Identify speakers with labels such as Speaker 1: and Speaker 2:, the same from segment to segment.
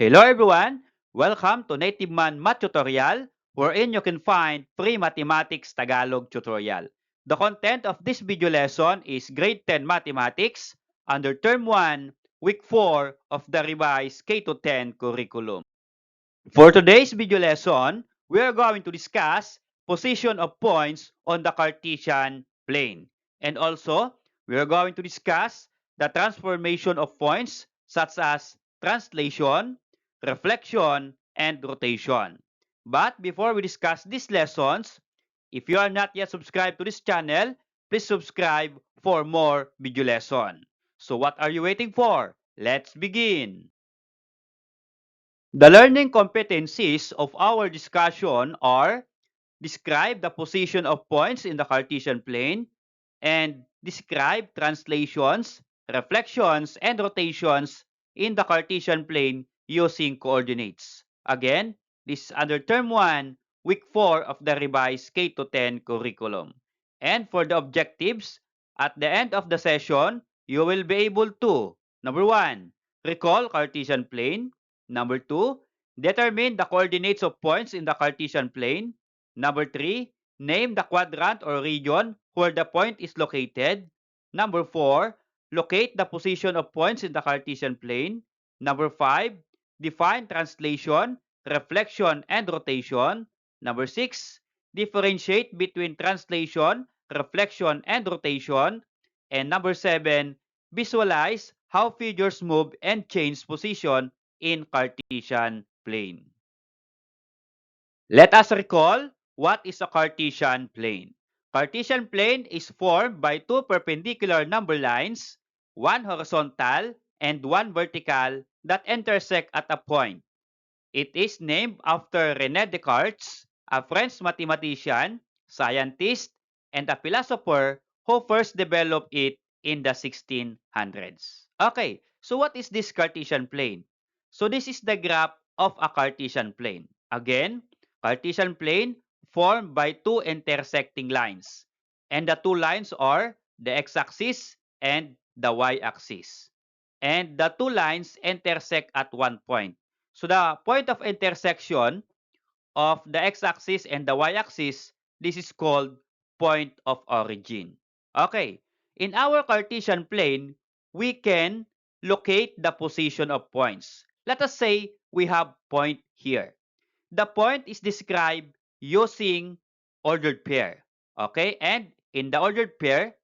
Speaker 1: Hello everyone! Welcome to Native Man Math Tutorial, wherein you can find free mathematics Tagalog tutorial. The content of this video lesson is Grade 10 Mathematics under Term 1, Week 4 of the revised K-10 curriculum. For today's video lesson, we are going to discuss position of points on the Cartesian plane. And also, we are going to discuss the transformation of points such as translation, reflection, and rotation. But before we discuss these lessons, if you are not yet subscribed to this channel, please subscribe for more video lesson. So what are you waiting for? Let's begin! The learning competencies of our discussion are describe the position of points in the Cartesian plane and describe translations, reflections, and rotations in the Cartesian plane using coordinates. Again, this is under Term 1, Week 4 of the revised K-10 curriculum. And for the objectives, at the end of the session, you will be able to, number 1, recall Cartesian plane. Number 2, determine the coordinates of points in the Cartesian plane. Number 3, name the quadrant or region where the point is located. Number 4, locate the position of points in the Cartesian plane. Number 5, define translation, reflection, and rotation. Number 6, differentiate between translation, reflection, and rotation. And number 7, visualize how figures move and change position in Cartesian plane. Let us recall what is a Cartesian plane. Cartesian plane is formed by two perpendicular number lines, one horizontal and one vertical that intersect at a point. It is named after René Descartes, a French mathematician, scientist, and a philosopher who first developed it in the 1600s. Okay, so what is this Cartesian plane? So this is the graph of a Cartesian plane. Again, Cartesian plane formed by two intersecting lines. And the two lines are the x-axis and the y-axis. And the two lines intersect at one point. So the point of intersection of the x-axis and the y-axis, this is called point of origin. Okay, in our Cartesian plane, we can locate the position of points. Let us say we have point here. The point is described using ordered pair. Okay, and in the ordered pair,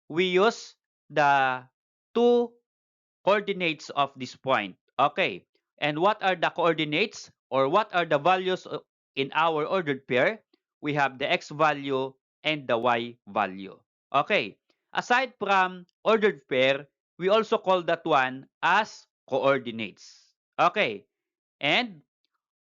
Speaker 1: we use the two coordinates of this point. Okay, and what are the coordinates or what are the values in our ordered pair? We have the x value and the y value. Okay, aside from ordered pair, we also call that one as coordinates. Okay, and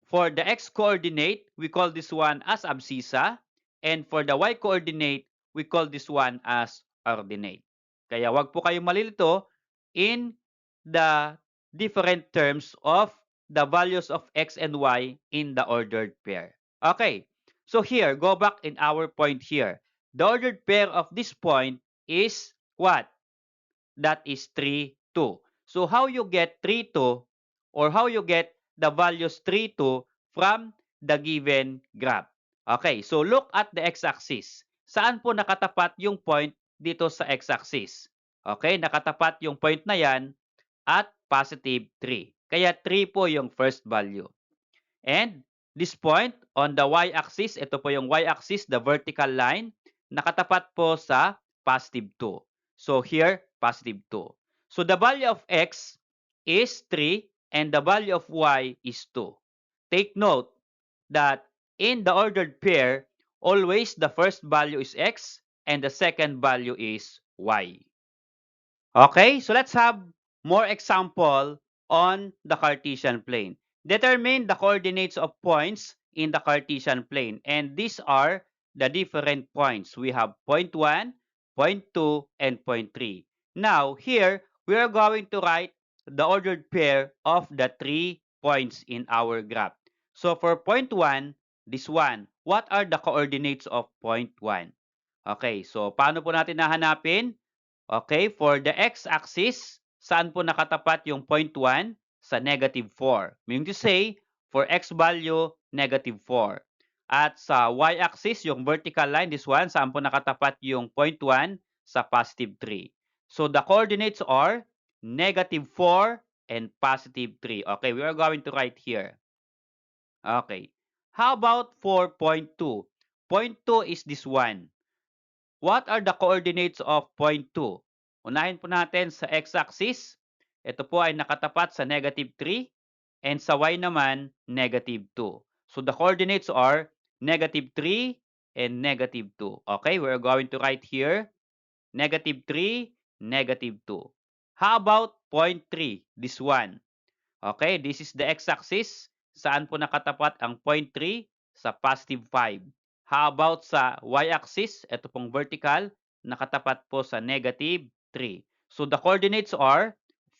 Speaker 1: for the x coordinate, we call this one as abscissa, and for the y coordinate, we call this one as ordinate. Kaya wag po kayong malilito in the different terms of the values of x and y in the ordered pair. Okay, so here, go back in our point here. The ordered pair of this point is what? That is 3, 2. So how you get 3, 2 or how you get the values 3, 2 from the given graph? Okay, so look at the x-axis. Saan po nakatapat yung point dito sa x-axis? Okay, nakatapat yung point na yan at positive 3. Kaya 3 po yung first value. And this point on the y-axis, ito po yung y-axis, the vertical line, nakatapat po sa positive 2. So here, positive 2. So the value of x is 3 and the value of y is 2. Take note that in the ordered pair, always the first value is x and the second value is y. Okay, so let's have more example on the Cartesian plane. Determine the coordinates of points in the Cartesian plane. And these are the different points. We have point 1, point 2, and point 3. Now, here, we are going to write the ordered pair of the 3 points in our graph. So, for point 1, this one, what are the coordinates of point 1? Okay, so paano po natin nahanapin? Okay, for the x-axis, saan po nakatapat yung point 1? sa negative 4. Meaning to say, for x value, negative 4. At sa y-axis, yung vertical line, this one, saan po nakatapat yung 0.1 sa positive 3. So the coordinates are negative 4 and positive 3. Okay, we are going to write here. Okay. How about for point 2? Point 2 is this one. What are the coordinates of point 2? Unahin po natin sa x-axis. Ito po ay nakatapat sa negative 3 and sa y naman, negative 2. So the coordinates are negative 3 and negative 2. Okay, we're going to write here negative 3, negative 2. How about point 3? This one. Okay, this is the x-axis. Saan po nakatapat ang point 3? Sa positive 5. How about sa y-axis? Ito pong vertical, nakatapat po sa negative 3. So the coordinates are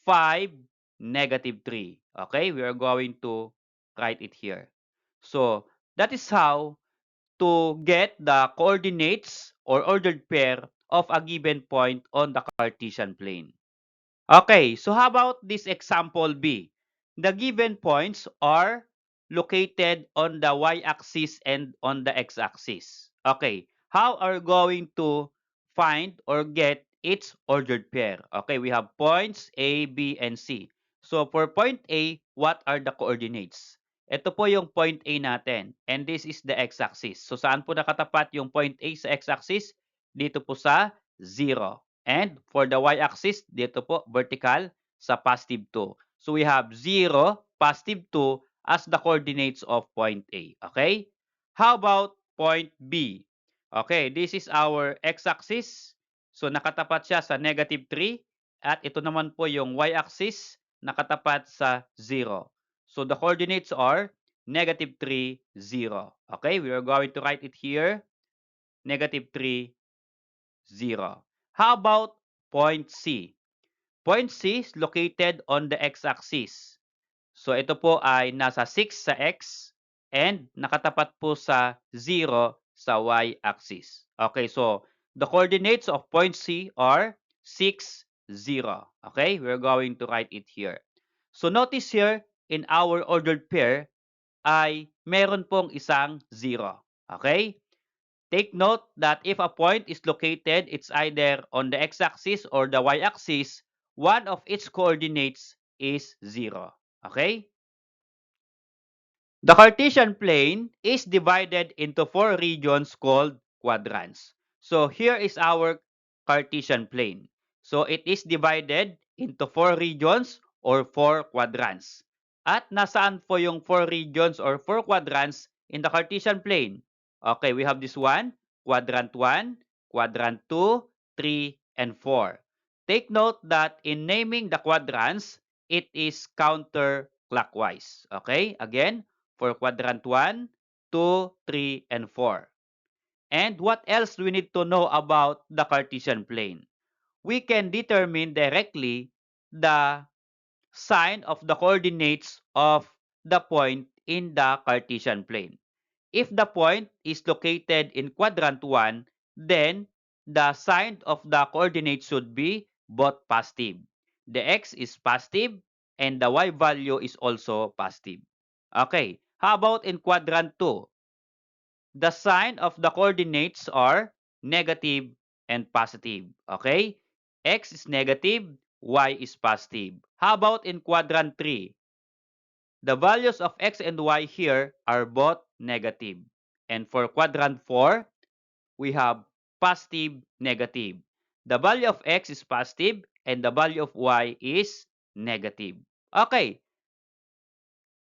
Speaker 1: 5, negative 3. Okay, we are going to write it here. So that is how to get the coordinates or ordered pair of a given point on the Cartesian plane. Okay, so how about this example B? The given points are located on the y-axis and on the x-axis. Okay, how are we going to find or get its ordered pair? Okay, we have points A, B, and C. So for point A, what are the coordinates? Ito po yung point A natin, and this is the x-axis. So saan po nakatapat yung point A sa x-axis? Dito po sa 0. And for the y-axis, dito po, vertical, sa positive 2. So we have 0, positive 2 as the coordinates of point A. Okay? How about point B? Okay, this is our x-axis. So nakatapat siya sa negative 3. At ito naman po yung y-axis, nakatapat sa 0. So the coordinates are negative 3, 0. Okay, we are going to write it here. Negative 3, 0. How about point C? Point C is located on the x-axis. So ito po ay nasa 6 sa x and nakatapat po sa 0 sa y-axis. Okay, so the coordinates of point C are 6, 0. Okay, we're going to write it here. So notice here in our ordered pair ay meron pong isang 0. Okay? Take note that if a point is located, it's either on the x-axis or the y-axis, one of its coordinates is 0. Okay? The Cartesian plane is divided into 4 regions called quadrants. So here is our Cartesian plane. So it is divided into 4 regions or 4 quadrants. At nasaan po yung 4 regions or 4 quadrants in the Cartesian plane? Okay, we have this one, quadrant 1, quadrant 2, 3, and 4. Take note that in naming the quadrants, it is counterclockwise. Okay, again, for quadrant 1, 2, 3, and 4. And what else do we need to know about the Cartesian plane? We can determine directly the sign of the coordinates of the point in the Cartesian plane. If the point is located in quadrant 1, then the sign of the coordinates should be both positive. The x is positive and the y value is also positive. Okay, how about in quadrant 2? The sign of the coordinates are negative and positive. Okay, x is negative, y is positive. How about in quadrant 3? The values of x and y here are both negative. And for quadrant 4, we have positive, negative. The value of x is positive and the value of y is negative. Okay,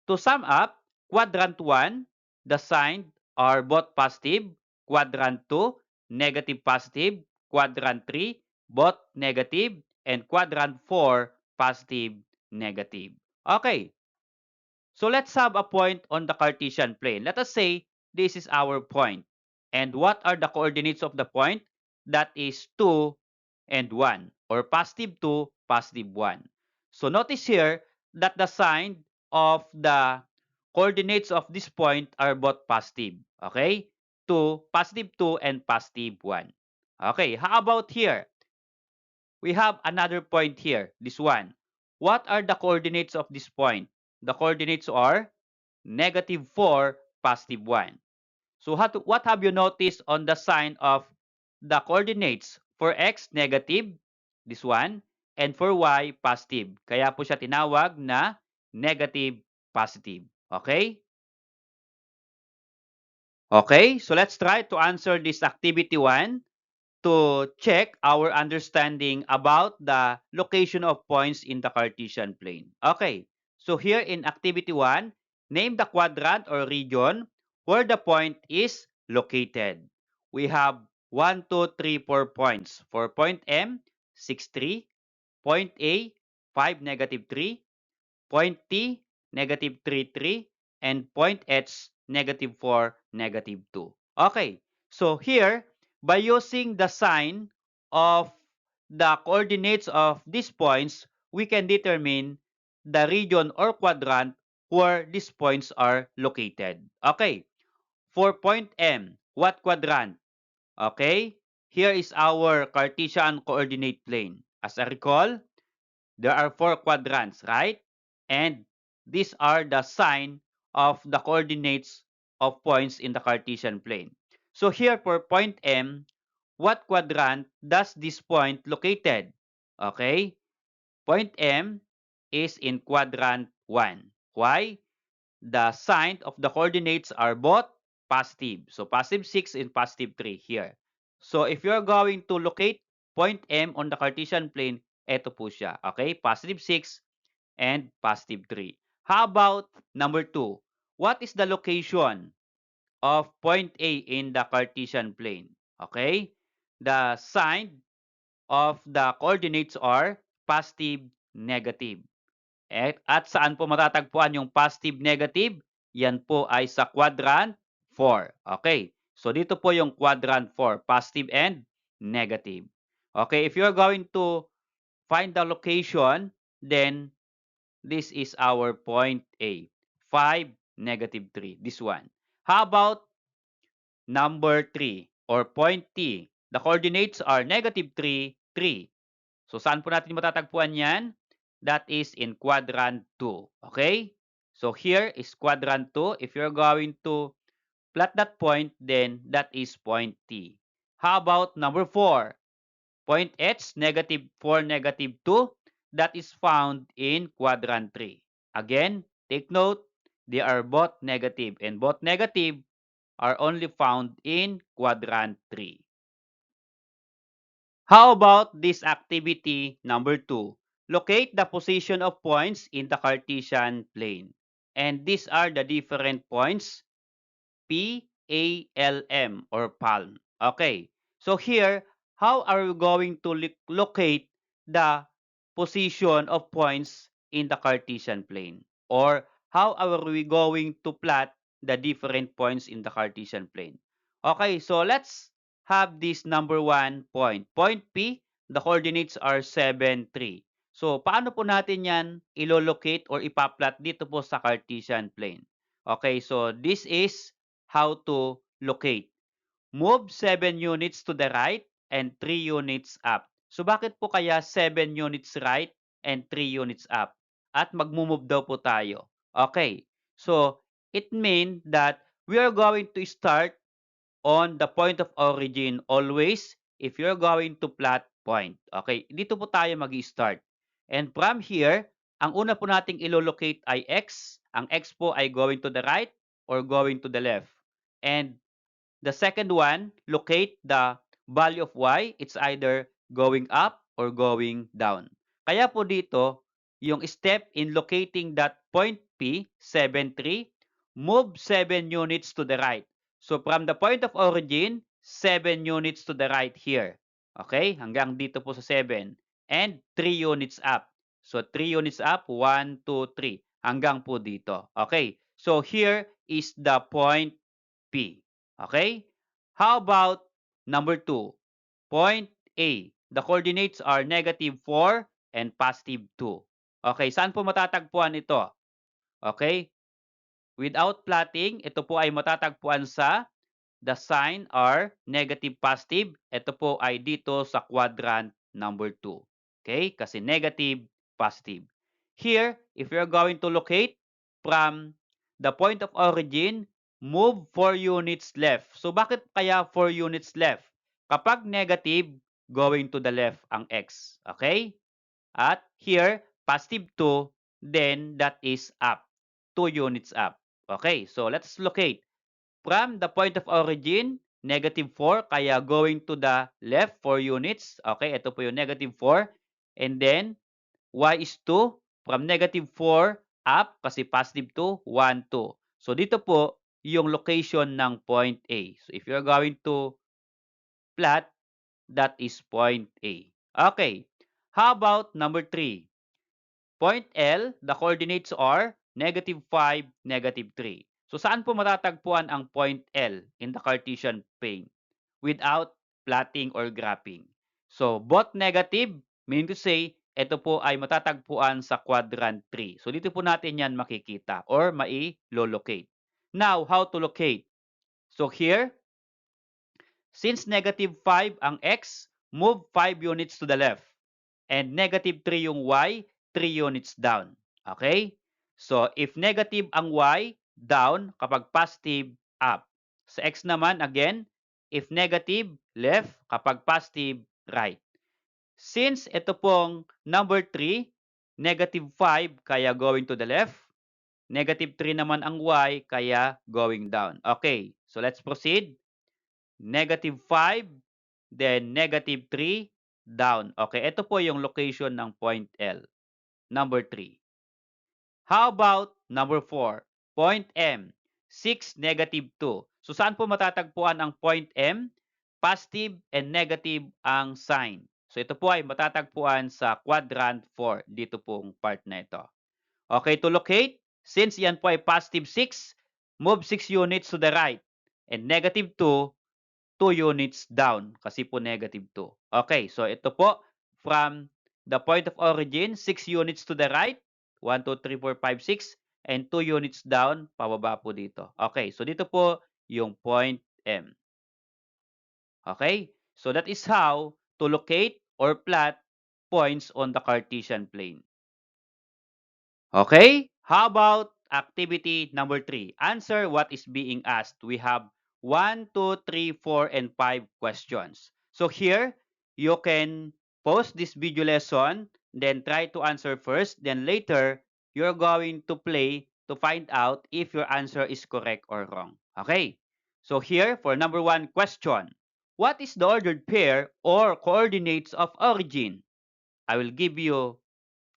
Speaker 1: to sum up, quadrant 1, the signs are both positive. Quadrant 2, negative positive. Quadrant 3, both negative. And quadrant 4, positive, negative. Okay, so let's have a point on the Cartesian plane. Let us say this is our point. And what are the coordinates of the point? That is 2 and 1, or positive 2, positive 1. So notice here that the sign of the coordinates of this point are both positive. Okay? 2, positive 2, and positive 1. Okay, how about here? We have another point here, this one. What are the coordinates of this point? The coordinates are -4, +1. So what have you noticed on the sign of the coordinates? For x, negative, this one, and for y, positive. Kaya po siya tinawag na negative, positive. Okay? Okay, so let's try to answer this activity 1 to check our understanding about the location of points in the Cartesian plane. Okay, so here in activity 1, name the quadrant or region where the point is located. We have 1, 2, 3, 4 points. For point M, 6, 3. Point A, 5, -3. Point T, -3, 3. And point H, -4, -2. Okay, so here, by using the sign of the coordinates of these points, we can determine the region or quadrant where these points are located. Okay, for point M, what quadrant? Okay, here is our Cartesian coordinate plane. As I recall, there are 4 quadrants, right? And these are the sign of the coordinates of points in the Cartesian plane. So here for point M, what quadrant does this point located? Okay, point M is in quadrant 1. Why? The sign of the coordinates are both positive. So positive 6 and positive 3 here. So if you're going to locate point M on the Cartesian plane, eto po siya. Okay, positive 6 and positive 3. How about number 2? What is the location of point A in the Cartesian plane? Okay, the sign of the coordinates are positive, negative. At saan po matatagpuan yung positive, negative? Yan po ay sa quadrant 4. Okay. So dito po yung quadrant 4, positive and negative. Okay, if you're going to find the location, then this is our point A. 5, -3. This one. How about number 3 or point T? The coordinates are -3, 3. So saan po natin matatagpuan yan? That is in quadrant 2. Okay? So here is quadrant 2. If you're going to plot that point, then that is point T. How about number 4? Point H, -4, -2. That is found in quadrant 3. Again, take note, they are both negative and both negative are only found in quadrant 3. How about this activity number 2? Locate the position of points in the Cartesian plane. And these are the different points, P, A, L, M, or palm. Okay, so here, how are we going to locate the position of points in the Cartesian plane? Or how are we going to plot the different points in the Cartesian plane? Okay, so let's have this number 1 point. Point P, the coordinates are 7, 3. So, paano po natin yan ilo-locate or ipa-plot dito po sa Cartesian plane? Okay, so this is how to locate. Move 7 units to the right and 3 units up. So bakit po kaya 7 units right and 3 units up? At magmo-move daw po tayo. Okay. So it means that we are going to start on the point of origin always if you're going to plot point. Okay, dito po tayo mag-start. And from here, ang una po nating ilo-locate ay x. Ang x po ay going to the right or going to the left. And the second one, locate the value of y. It's either going up or going down. Kaya po dito, yung step in locating that point P, 7, 3, move 7 units to the right. So from the point of origin, 7 units to the right here. Okay? Hanggang dito po sa 7. And 3 units up. So 3 units up, 1, 2, 3. Hanggang po dito. Okay? So here is the point P. Okay? How about number 2? Point A. The coordinates are -4 and +2. Okay, saan po matatagpuan ito? Okay? Without plotting, ito po ay matatagpuan sa the sign are negative, positive. Ito po ay dito sa quadrant number 2. Okay? Kasi negative, positive. Here, if you're going to locate from the point of origin, move 4 units left. So bakit kaya 4 units left? Kapag negative, going to the left ang x. Okay? At here, positive 2, then that is up. 2 units up. Okay, so let's locate. From the point of origin, negative 4, kaya going to the left 4 units. Okay, ito po yung negative 4. And then, y is 2. From negative 4 up, kasi positive 2, 1, 2. So dito po, yung location ng point A. So if you're going to plot, that is point A. Okay, how about number 3? Point L, the coordinates are negative 5, negative 3. So saan po matatagpuan ang point L in the Cartesian plane without plotting or graphing? So both negative, meaning to say, ito po ay matatagpuan sa quadrant 3. So dito po natin yan makikita or mai-locate. Now, how to locate? So here, since negative 5 ang x, move 5 units to the left. And negative 3 yung y, 3 units down. Okay? So, if negative ang y, down. Kapag positive, up. Sa x naman, again, if negative, left. Kapag positive, right. Since ito pong number 3, negative 5, kaya going to the left. Negative 3 naman ang y, kaya going down. Okay, so let's proceed. Negative 5, then negative 3, down. Okay, ito po yung location ng point L. Number 3. How about number 4? Point M, 6, negative 2. So saan po matatagpuan ang point M? Positive and negative ang sign. So ito po ay matatagpuan sa quadrant 4. Dito pong part na ito. Okay, to locate, since yan po ay positive 6, move 6 units to the right. And negative 2, 2 units down kasi po negative 2. Okay, so ito po from the point of origin, 6 units to the right, 1, 2, 3, 4, 5, 6, and 2 units down, pababa po dito. Okay, so dito po yung point M. Okay, so that is how to locate or plot points on the Cartesian plane. Okay, how about activity number 3? Answer what is being asked. We have 1, 2, 3, 4, and 5 questions. So here, you can pause this video lesson, then try to answer first, then later, you're going to play to find out if your answer is correct or wrong. Okay, so here for number 1 question, what is the ordered pair or coordinates of origin? I will give you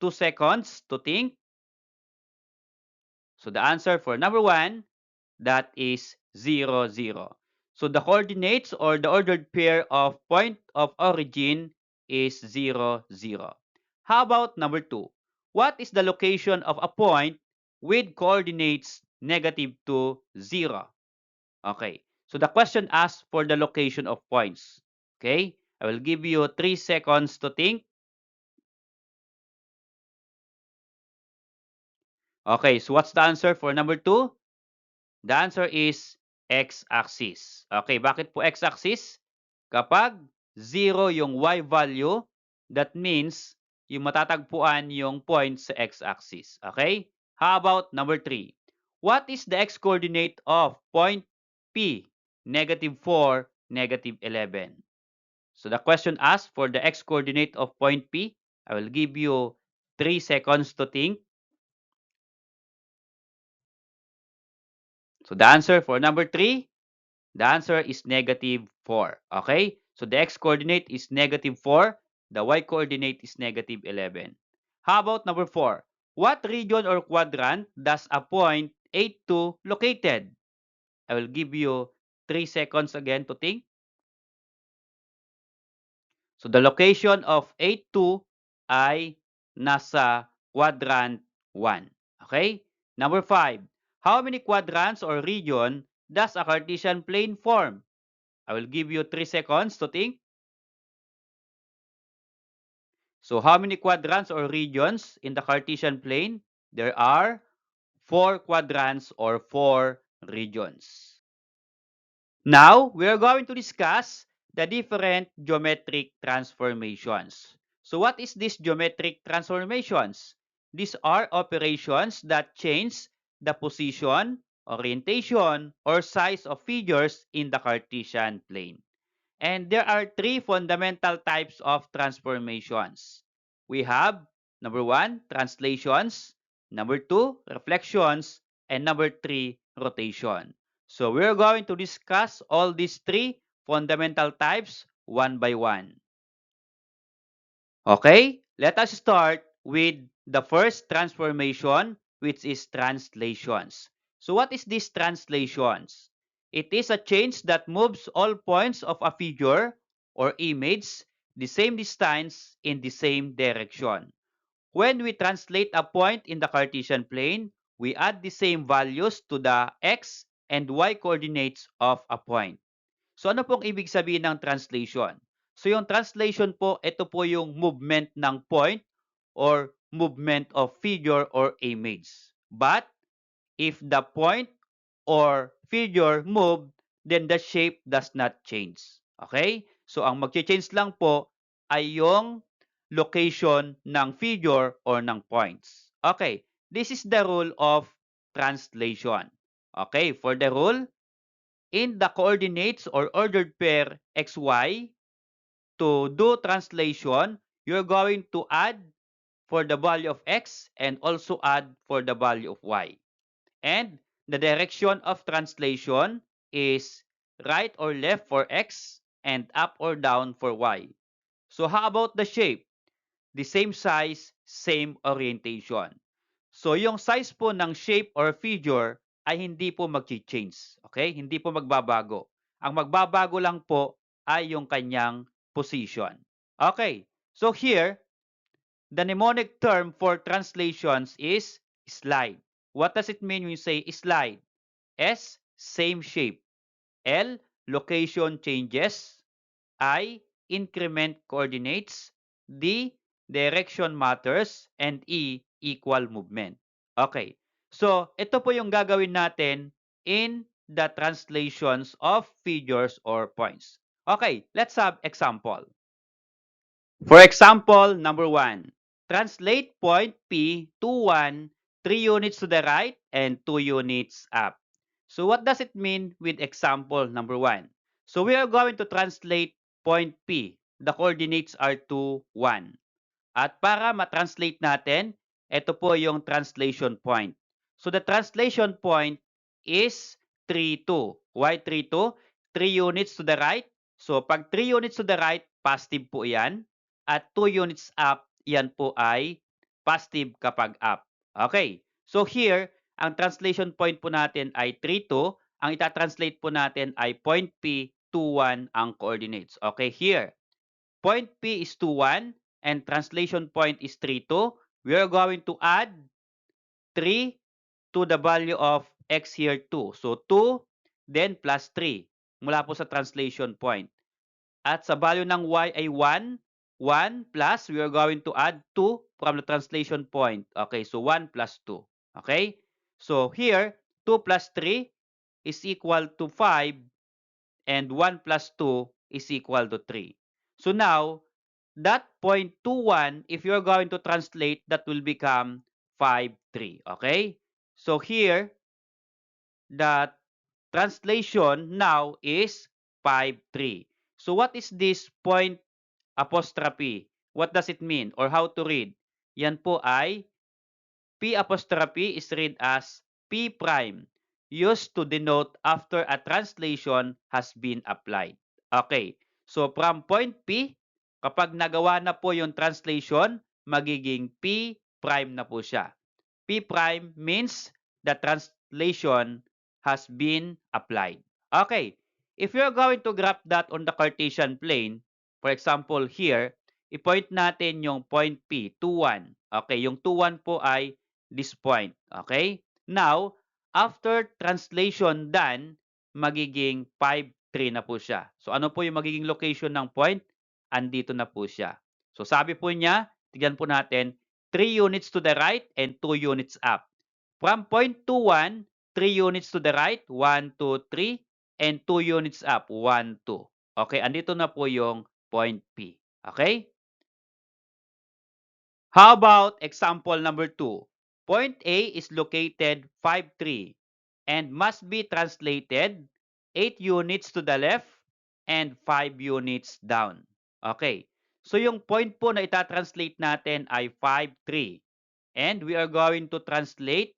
Speaker 1: 2 seconds to think. So the answer for number 1, that is 0, 0. So the coordinates or the ordered pair of point of origin is 0, 0. How about number 2? What is the location of a point with coordinates negative to 0? Okay, so the question asks for the location of points. Okay, I will give you 3 seconds to think. Okay, so what's the answer for number 2? The answer is x-axis. Okay, bakit po x-axis? Kapag 0 yung y value, that means yung matatagpuan yung point sa x-axis. Okay? How about number 3? What is the x-coordinate of point P? Negative 4, negative 11. So the question asks for the x-coordinate of point P. I will give you 3 seconds to think. So the answer for number 3, the answer is negative 4. Okay? So the x-coordinate is negative 4. The y-coordinate is negative 11. How about number 4? What region or quadrant does a point 8, 2 located? I will give you 3 seconds again to think. So the location of 8, 2 ay nasa quadrant 1. Okay? Number 5. How many quadrants or region does a Cartesian plane form? I will give you 3 seconds to think. So how many quadrants or regions in the Cartesian plane? There are 4 quadrants or 4 regions. Now, we are going to discuss the different geometric transformations. So what is this geometric transformations? these are operations that change the position, orientation, or size of figures in the Cartesian plane. And there are three fundamental types of transformations. We have number one, translations, number two, reflections, and number three, rotation. So we're going to discuss all these three fundamental types one by one. Okay, let us start with the first transformation, which is translations. So what is this translations? It is a change that moves all points of a figure or image the same distance in the same direction. When we translate a point in the Cartesian plane, we add the same values to the x and y coordinates of a point. So ano pong ibig sabihin ng translation? So yung translation po, ito po yung movement ng point or movement of figure or image. But if the point or figure moved, then the shape does not change. Okay? So ang mag-change lang po ay yung location ng figure or ng points. Okay, this is the rule of translation. Okay, for the rule, in the coordinates or ordered pair xy, to do translation, you're going to add for the value of x and also add for the value of y. And the direction of translation is right or left for x and up or down for y. So how about the shape? The same size, same orientation. So yung size po ng shape or figure ay hindi po mag-change. Okay? Hindi po magbabago. Ang magbabago lang po ay yung kanyang position. Okay. So here, the mnemonic term for translations is slide. What does it mean when you say slide? S, same shape. L, location changes. I, increment coordinates. D, direction matters. And E, equal movement. Okay. So, ito po yung gagawin natin in the translations of figures or points. Okay, let's have example. For example, number 1. Translate point P to 1, 3 units to the right and 2 units up. So what does it mean with example number 1? So we are going to translate point P. The coordinates are 2, 1. At para ma-translate natin, ito po yung translation point. So the translation point is 3, 2. Why 3, 2? 3 units to the right. So pag 3 units to the right, positive po yan. At 2 units up, yan po ay positive kapag up. Okay. So here, ang translation point po natin ay 3, 2. Ang itatranslate po natin ay point P, 2, 1 ang coordinates. Okay, here. Point P is 2, 1 and translation point is 3, 2. We are going to add 3 to the value of x here 2. So 2, then plus 3 mula po sa translation point. At sa value ng y ay 1, 1 plus, we are going to add 2 from the translation point. Okay, so 1 plus 2. Okay? So here, 2 plus 3 is equal to 5 and 1 plus 2 is equal to 3. So now, that 0.21, if you're going to translate, that will become 5, 3. Okay? So here, the translation now is 5, 3. So what is this point apostrophe? What does it mean or how to read? Yan po ay P apostrophe is read as P prime, used to denote after a translation has been applied. Okay, so from point P, kapag nagawa na po yung translation, magiging P prime na po siya. P prime means the translation has been applied. Okay, if you're going to graph that on the Cartesian plane, for example here, i-point natin yung point P, 2, 1. Okay, yung 2, 1 po ay this point. Okay? Now, after translation done, magiging 5, 3 na po siya. So, ano po yung magiging location ng point? Andito na po siya. So, sabi po niya, tignan po natin, 3 units to the right and 2 units up. From point 2, 1, 3 units to the right, 1, 2, 3, and 2 units up, 1, 2. Okay, andito na po yung point P. Okay? How about example number 2? Point A is located 5, 3 and must be translated 8 units to the left and 5 units down. Okay. So yung point po na itatranslate natin ay 5, 3 and we are going to translate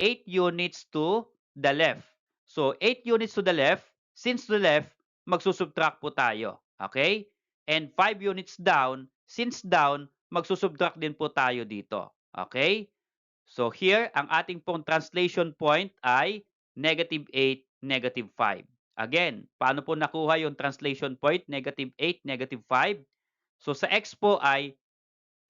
Speaker 1: 8 units to the left. So 8 units to the left, since to the left, magsusubtract po tayo. Okay? And 5 units down, since down, magsusubtract din po tayo dito. Okay? So here, ang ating pong translation point ay -8, -5. Again, paano po nakuha yung translation point? -8, -5. So sa x po ay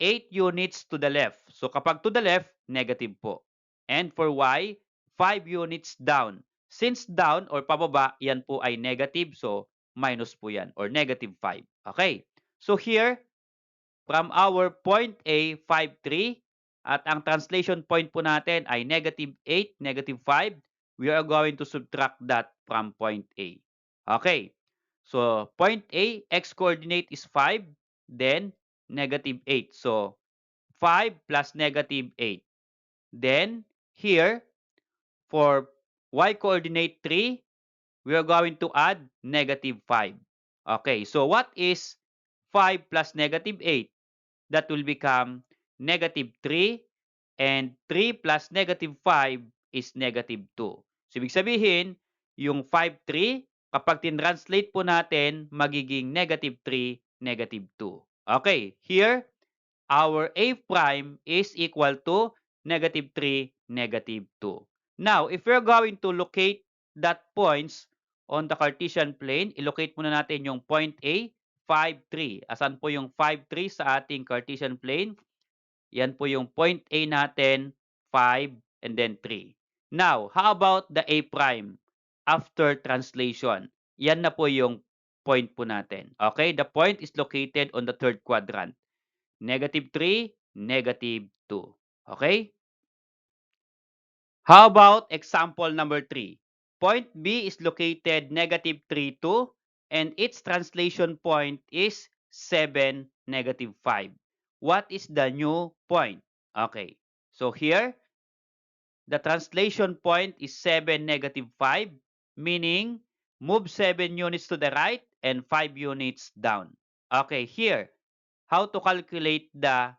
Speaker 1: 8 units to the left. So kapag to the left, negative po. And for y, 5 units down. Since down or pababa, yan po ay negative. So minus po yan or -5. Okay. So here, from our point A, 5, 3, at ang translation point po natin ay -8, -5, we are going to subtract that from point A. Okay. So point A, x coordinate is 5, then -8. So 5 plus -8. Then here, for y coordinate 3, we are going to add -5. Okay, so what is 5 plus -8? That will become -3, and 3 plus -5 is -2. So ibig sabihin, yung 5, 3, kapag tin-translate po natin, magiging -3, -2. Okay, here, our a prime is equal to -3, -2. Now, if we're going to locate that points on the Cartesian plane, ilocate muna natin yung point A, 5, 3. Asan po yung 5, 3 sa ating Cartesian plane? Yan po yung point A natin, 5 and then 3. Now, how about the A prime after translation? Yan na po yung point po natin. Okay, the point is located on the third quadrant. -3, -2. Okay? How about example number 3? Point B is located -3, 2 and its translation point is 7, -5. What is the new point? Okay. So here, the translation point is 7, -5, meaning move 7 units to the right and 5 units down. Okay, here, how to calculate the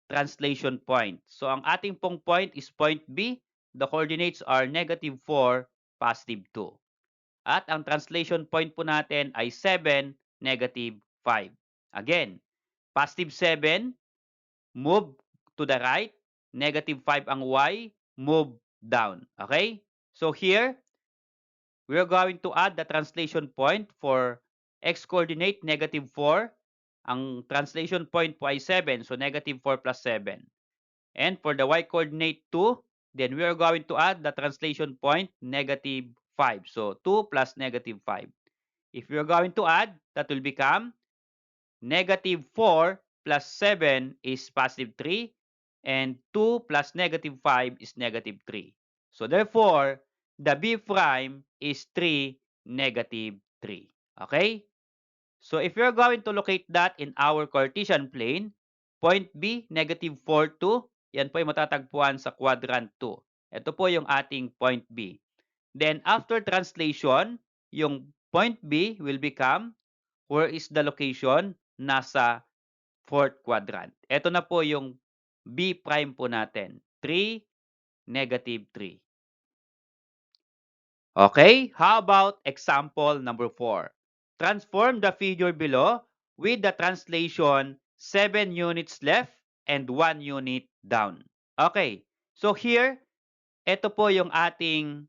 Speaker 1: translation point. So ang ating pong point is point B. The coordinates are -4, +2. At ang translation point po natin ay 7, -5. Again, +7, move to the right. -5 ang y, move down. Okay? So here, we are going to add the translation point for x coordinate -4. Ang translation point po ay 7. So -4 plus 7. And for the y coordinate 2, then we are going to add the translation point -5. So 2 plus -5. If we are going to add, that will become -4 plus 7 is +3 and 2 plus -5 is -3. So therefore, the B prime is 3, -3. Okay? So if you're going to locate that in our Cartesian plane, point B, -4, 2, yan po ay matatagpuan sa quadrant 2. Ito po yung ating point B. Then after translation, yung point B will become, where is the location? Nasa fourth quadrant. Ito na po yung B prime po natin, 3, -3. Okay, how about example number 4? Transform the figure below with the translation 7 units left and 1 unit down. Okay, so here, ito po yung ating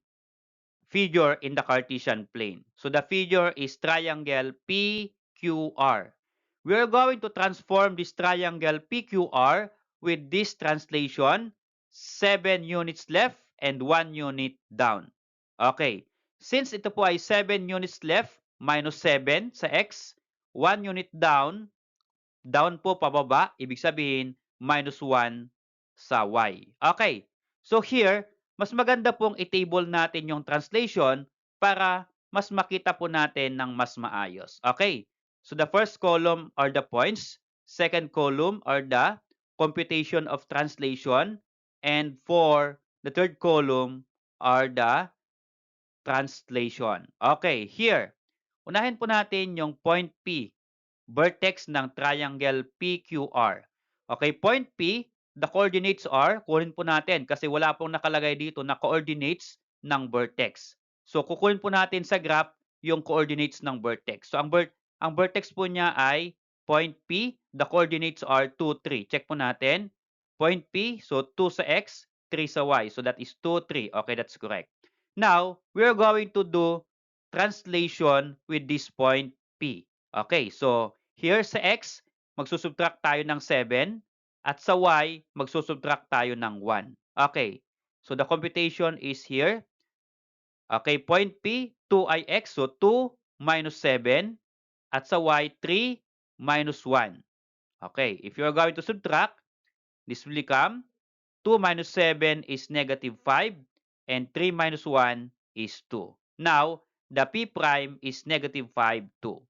Speaker 1: figure in the Cartesian plane. So the figure is triangle PQR. We are going to transform this triangle PQR with this translation, 7 units left and 1 unit down. Okay. Since ito po ay 7 units left minus 7 sa x, 1 unit down, down po pababa, ibig sabihin minus 1 sa y. Okay. So here, mas maganda pong i-table natin yung translation para mas makita po natin ng mas maayos. Okay. So the first column are the points, second column are the computation of translation, and for the third column are the translation. Okay, here, unahin po natin yung point P, vertex ng triangle PQR. Okay, point P, the coordinates are, kunin po natin kasi wala pong nakalagay dito na coordinates ng vertex. So, kukunin po natin sa graph yung coordinates ng vertex. So, ang vertex po niya ay point P, the coordinates are 2, 3. Check po natin. Point P, so 2 sa X, 3 sa Y. So, that is 2, 3. Okay, that's correct. Now, we're going to do translation with this point P. Okay, so here sa X, magsusubtract tayo ng 7 at sa Y, magsusubtract tayo ng 1. Okay, so the computation is here. Okay, point P, 2 ay X, so 2 minus 7 at sa Y, 3 minus 1. Okay, if you're going to subtract, this will become 2 minus 7 is negative 5 and 3 minus 1 is 2. Now, the P prime is negative 5, 2.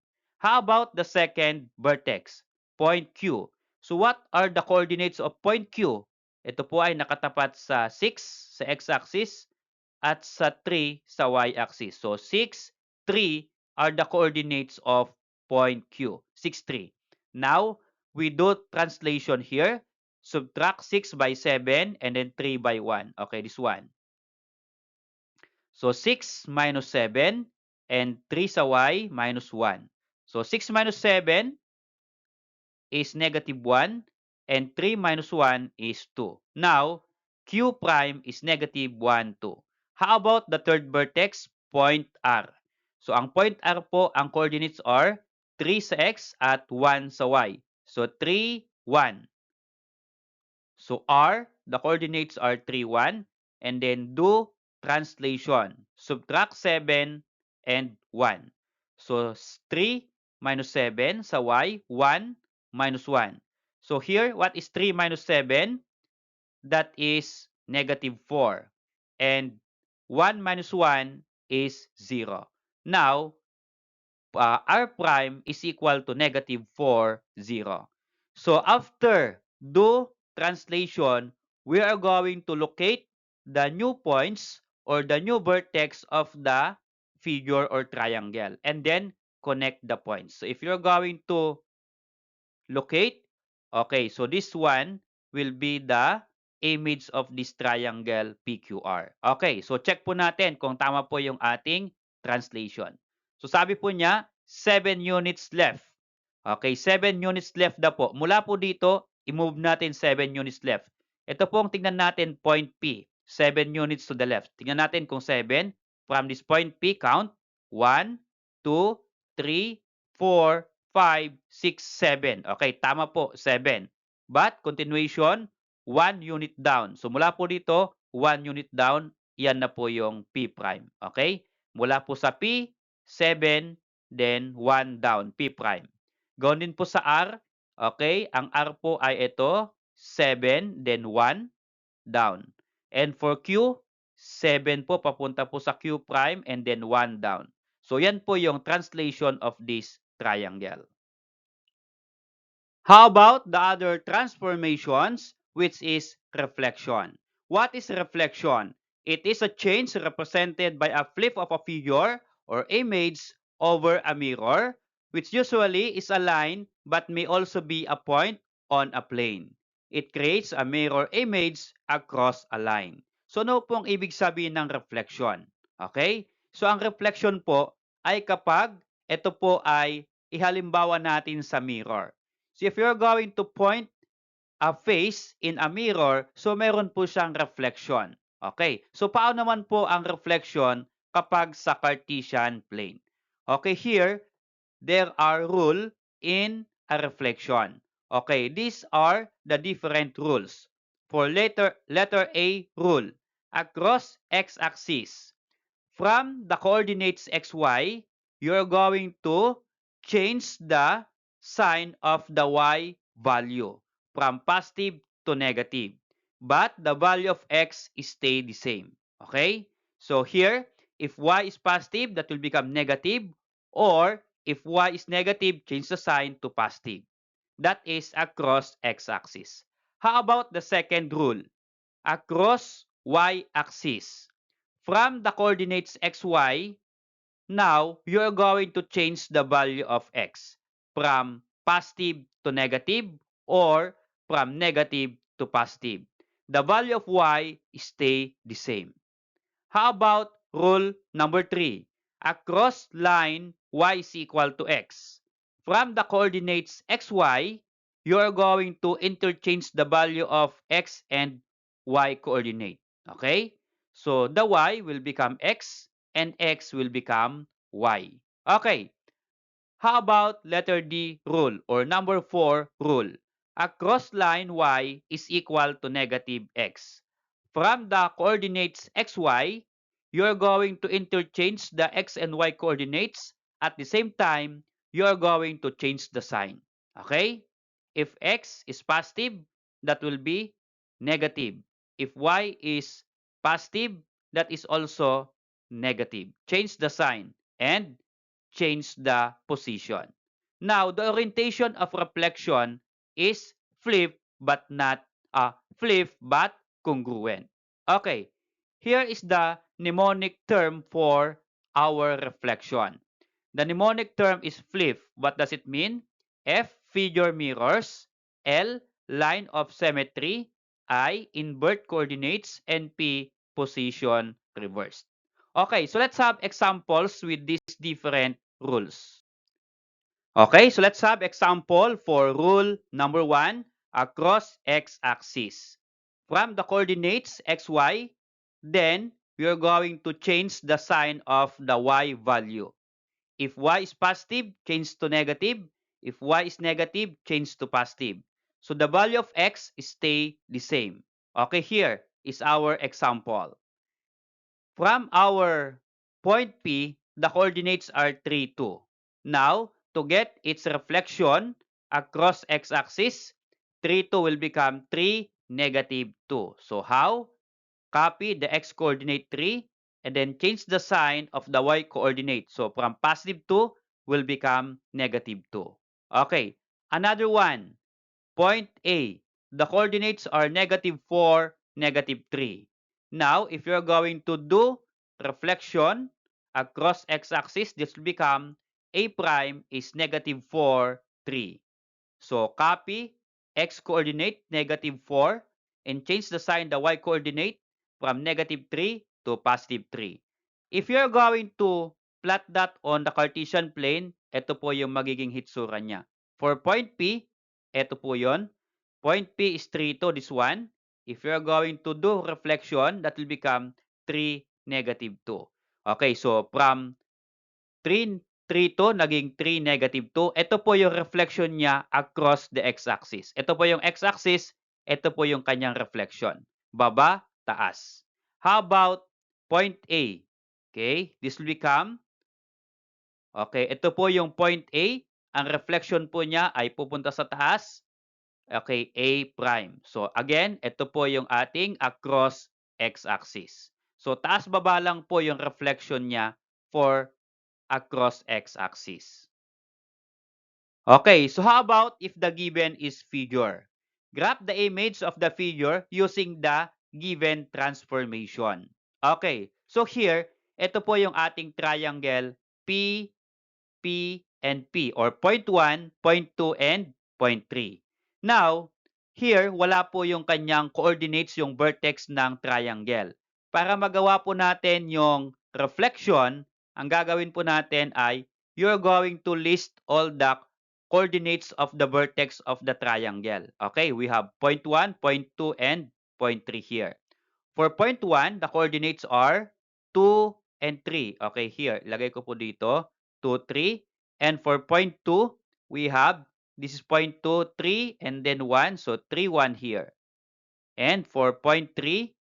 Speaker 1: How about the second vertex, point Q? So what are the coordinates of point Q? Ito po ay nakatapat sa 6 sa x-axis at sa 3 sa y-axis. So 6, 3 are the coordinates of point Q. 6, 3. Now, we do translation here. Subtract 6 by 7 and then 3 by 1. Okay, this one. So 6 minus 7 and 3 sa y minus 1. So 6 minus 7 is negative 1 and 3 minus 1 is 2. Now, Q prime is negative 1, 2. How about the third vertex, point R? So ang point R po, ang coordinates are 3 sa X at 1 sa Y. So 3, 1. So R, the coordinates are 3, 1. And then do translation. Subtract 7 and 1. So 3 minus 7 sa Y, 1 minus 1. So here, what is 3 minus 7? That is negative 4. And 1 minus 1 is 0. Now, R prime is equal to negative 4, 0. So after do translation, we are going to locate the new points or the new vertex of the figure or triangle and then connect the points. So if you're going to locate, okay, so this one will be the image of this triangle PQR. Okay, so check po natin kung tama po yung ating translation. So sabi po niya, 7 units left. Okay, 7 units left na po. Mula po dito, i-move natin 7 units left. Ito po ang tingnan natin point P. 7 units to the left. Tingnan natin kung 7. From this point P, count 1, 2, 3, 4, 5, 6, 7. Okay, tama po, 7. But, continuation, 1 unit down. So, mula po dito, 1 unit down, yan na po yung P prime. Okay? Mula po sa P, 7, then 1 down, P prime. Gawin din po sa R. Okay, ang R po ay ito, 7, then 1 down. And for Q, 7 po papunta po sa Q prime and then 1 down. So, yan po yung translation of this triangle. How about the other transformations, which is reflection? What is reflection? It is a change represented by a flip of a figure or image over a mirror, which usually is a line but may also be a point on a plane. It creates a mirror image across a line. So, ano pong ibig sabihin ng reflection? Okay? So, ang reflection po ay kapag ito po ay ihalimbawa natin sa mirror. So, if you're going to point a face in a mirror, so meron po siyang reflection. Okay. So, paano naman po ang reflection kapag sa Cartesian plane? Okay, here, there are rules in a reflection. Okay, these are the different rules. For letter A rule, across x-axis, from the coordinates xy, you're going to change the sign of the y value from positive to negative. But the value of x stay the same. Okay? So here, if y is positive, that will become negative. Or if y is negative, change the sign to positive. That is across x-axis. How about the second rule? Across y-axis. From the coordinates xy, now you're going to change the value of x from positive to negative or from negative to positive. The value of y stay the same. How about rule number 3? Across line y is equal to x. From the coordinates xy, you are going to interchange the value of x and y coordinate. Okay? So the y will become x and x will become y. Okay. How about letter D rule or number 4 rule? Across line y is equal to negative x. From the coordinates xy, you're going to interchange the x and y coordinates. At the same time, you're going to change the sign. Okay? If x is positive, that will be negative. If y is positive, that is also negative. Change the sign and change the position. Now, the orientation of reflection is flip but not flip but congruent. Okay, here is the mnemonic term for our reflection. The mnemonic term is flip. What does it mean? F, figure mirrors. L, line of symmetry. I, invert coordinates. And P, position reversed. Okay, so let's have examples with these different rules. Okay, so let's have example for rule number 1, across x-axis. From the coordinates xy, then we are going to change the sign of the y value. If y is positive, change to negative. If y is negative, change to positive. So the value of x stay the same. Okay, here is our example. From our point P, the coordinates are 3, 2. Now, to get its reflection across x-axis, 3, 2 will become 3, negative 2. So how? Copy the x-coordinate 3 and then change the sign of the y-coordinate. So from positive 2 will become negative 2. Okay, another one. Point A, the coordinates are negative 4, negative 3. Now, if you're going to do reflection across x-axis, this will become A prime is negative 4, 3. So, copy x-coordinate negative 4 and change the sign the y-coordinate from negative 3 to positive 3. If you're going to plot that on the Cartesian plane, ito po yung magiging hitsura niya. For point P, ito po yun. Point P is 3 to this one. If you're going to do reflection, that will become 3, negative 2. Okay, so from 3, 3 to naging 3, negative 2. Ito po yung reflection niya across the x-axis. Ito po yung x-axis, ito po yung kanyang reflection. Baba, taas. How about point A? Okay, this will become, okay, ito po yung point A. Ang reflection po niya ay pupunta sa taas. Okay, A prime. So again, ito po yung ating across x-axis. So taas-baba lang po yung reflection niya for across x-axis. Okay, so how about if the given is figure? Graph the image of the figure using the given transformation. Okay, so here, ito po yung ating triangle P, P, and P or point 1, point 2, and point 3. Now, here, wala po yung kanyang coordinates, yung vertex ng triangle. Para magawa po natin yung reflection, ang gagawin po natin ay you're going to list all the coordinates of the vertex of the triangle. Okay, we have point 1, point 2, and point 3 here. For point 1, the coordinates are 2 and 3. Okay, here, ilagay ko po dito, 2, 3. And for point 2, we have, this is point 2, 3, and then 1. So, 3, 1 here. And for point 3,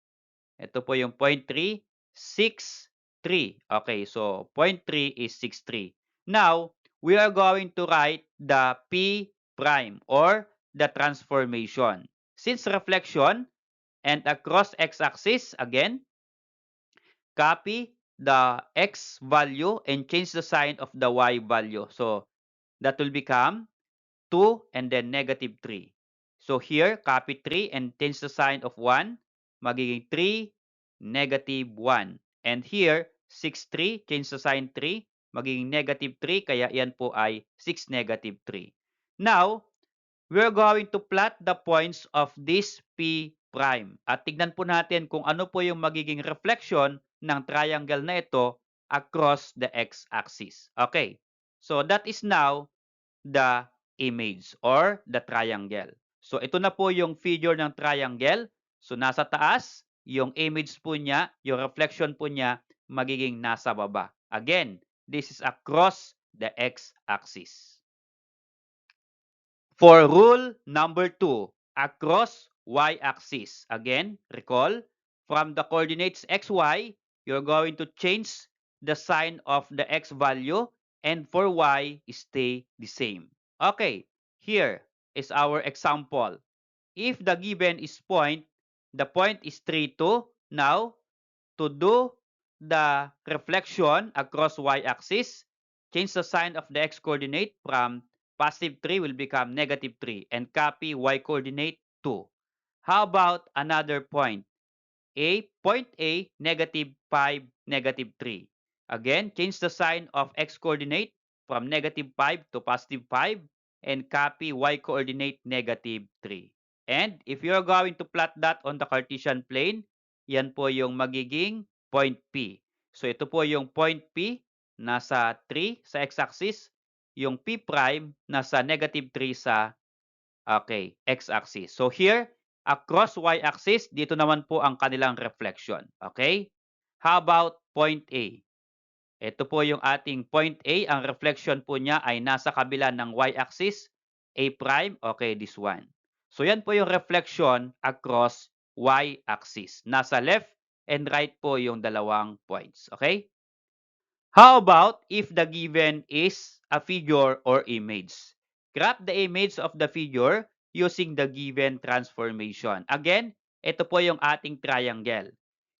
Speaker 1: ito po yung point 3, 6, 3. Okay, so point 3 is 6, 3. Now, we are going to write the P prime or the transformation. Since reflection and across x-axis, again, copy the x value and change the sign of the y value. So, that will become 2 and then negative 3. So here, copy 3 and change the sign of 1. Magiging 3, negative 1. And here, 6, 3, change the sign 3. Magiging negative 3, kaya yan po ay 6, negative 3. Now, we're going to plot the points of this P prime. At tignan po natin kung ano po yung magiging reflection ng triangle na ito across the x-axis. Okay, so that is now the image or the triangle. So ito na po yung figure ng triangle. So nasa taas, yung image po niya, yung reflection po niya, magiging nasa baba. Again, this is across the x-axis. For rule number 2, across y-axis. Again, recall, from the coordinates xy, you're going to change the sign of the x value, and for y, stay the same. Okay, here is our example. If the given is point, the point is 3, 2. Now, to do the reflection across y-axis, change the sign of the x-coordinate from positive 3 will become negative 3 and copy y-coordinate 2. How about another point? Point A, negative 5, negative 3. Again, change the sign of x-coordinate from negative 5 to positive 5 and copy y-coordinate negative 3. And if you're going to plot that on the Cartesian plane, yan po yung magiging point P. So ito po yung point P, nasa 3 sa x-axis, yung P prime nasa negative 3 sa x-axis. So here, across y-axis, dito naman po ang kanilang reflection. Okay? How about point A? Ito po yung ating point A. Ang reflection po niya ay nasa kabila ng y-axis. A prime, okay, this one. So yan po yung reflection across y-axis. Nasa left and right po yung dalawang points. Okay? How about if the given is a figure or image? Graph the image of the figure using the given transformation. Again, ito po yung ating triangle.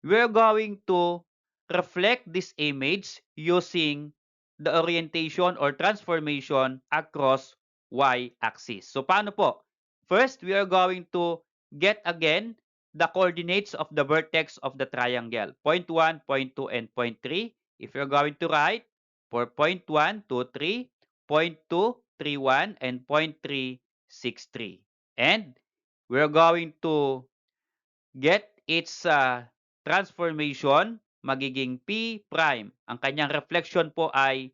Speaker 1: We're going to reflect this image using the orientation or transformation across y-axis. So, paano po? First, we are going to get again the coordinates of the vertex of the triangle. Point 1, point 2, and point 3. If you're going to write for point 1, 2, 3, point 2, 3, 1, and point 3, 6, 3. And we're going to get its transformation, magiging P prime. Ang kanyang reflection po ay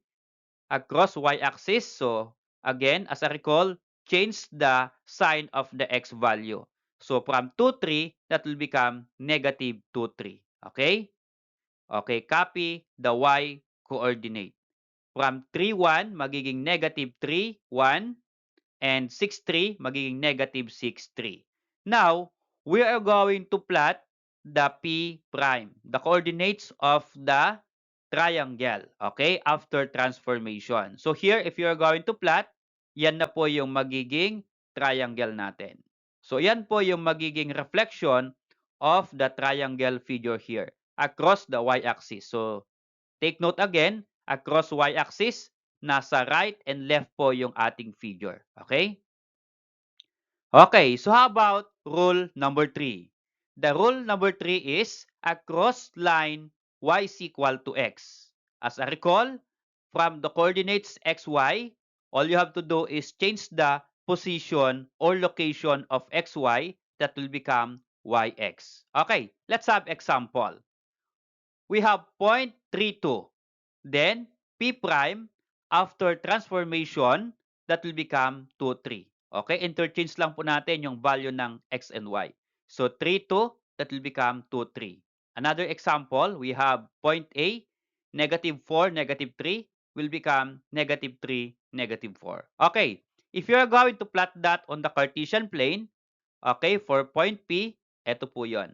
Speaker 1: across y-axis. So, again, as I recall, change the sign of the x value. So, from 2, 3, that will become negative 2, 3. Okay? Okay, copy the y coordinate. From 3, 1, magiging negative 3, 1, and 6, 3, magiging negative 6, 3. Now, we are going to plot the P prime, the coordinates of the triangle, okay, after transformation. So here, if you are going to plot, yan na po yung magiging triangle natin. So yan po yung magiging reflection of the triangle figure here across the y-axis. So take note again, across y-axis, nasa right and left po yung ating figure. Okay? Okay, so how about rule number 3? The rule number 3 is across line y is equal to x. As I recall, from the coordinates xy, all you have to do is change the position or location of xy that will become yx. Okay, let's have example. We have point 32. Then, P prime, after transformation, that will become 2, 3. Okay, interchange lang po natin yung value ng x and y. So, 3, 2, that will become 2, 3. Another example, we have point A, negative 4, negative 3, will become negative 3, negative 4. Okay, if you are going to plot that on the Cartesian plane, okay, for point P, eto po yon.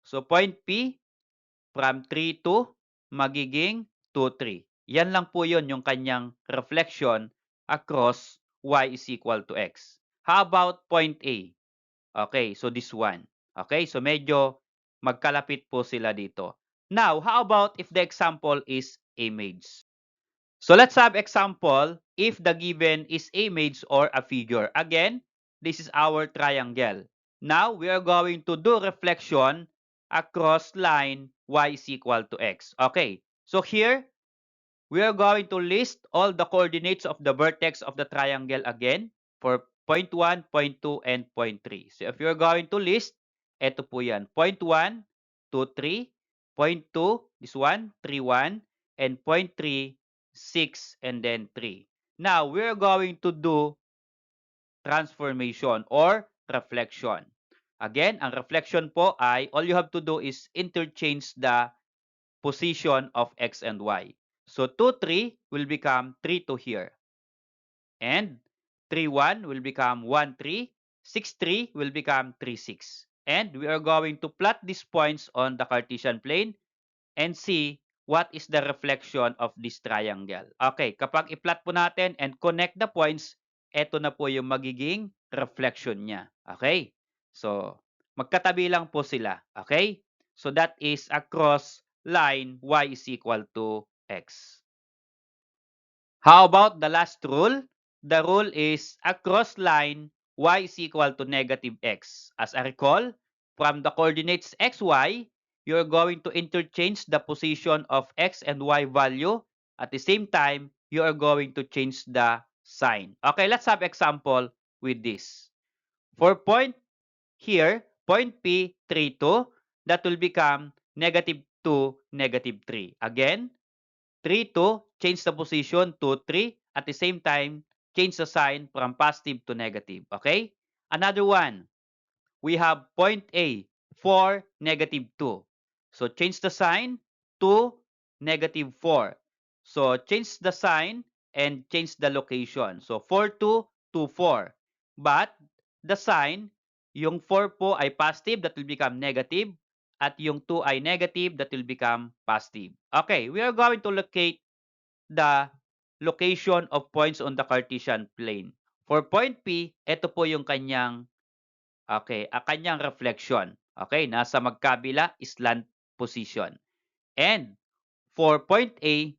Speaker 1: So, point P, from 3 to magiging 2, 3. Yan lang po yun yung kanyang reflection across y is equal to x. How about point A? Okay, so this one. Okay, so medyo magkalapit po sila dito. Now, how about if the example is image? So let's have example if the given is image or a figure. Again, this is our triangle. Now, we are going to do reflection across line y is equal to x. Okay, so here, we are going to list all the coordinates of the vertex of the triangle again for point 1, point 2, and point 3. So if you're going to list, eto po yan. Point 1, 2, 3. Point 2, this one, 3, 1. And point 3, 6, and then 3. Now, we're going to do transformation or reflection. Again, ang reflection po ay all you have to do is interchange the position of x and y. So 2, 3 will become 3, 2 here. And 3, 1 will become 1, 3. 6, 3 will become 3, 6. And we are going to plot these points on the Cartesian plane and see what is the reflection of this triangle. Okay, kapag i-plot po natin and connect the points, eto na po yung magiging reflection niya. Okay? So, magkatabi lang po sila. Okay? So, that is across line y is equal to x. How about the last rule? The rule is across line y is equal to negative x. As I recall, from the coordinates xy, you're going to interchange the position of x and y value. At the same time, you are going to change the sign. Okay, let's have example with this. For point here, point P, 3, 2, that will become negative 2, negative 3. Again, 3, 2, change the position to 3. At the same time, change the sign from positive to negative. Okay? Another one, we have point A, 4, negative 2. So, change the sign to negative 4. So, change the sign and change the location. So, 4, 2, 2, 4. But, the sign, yung 4 po ay positive, that will become negative. At yung 2 ay negative, that will become positive. Okay, we are going to locate the location of points on the Cartesian plane. For point P, ito po yung kanyang kanyang reflection. Okay, nasa magkabila slant position. And for point A,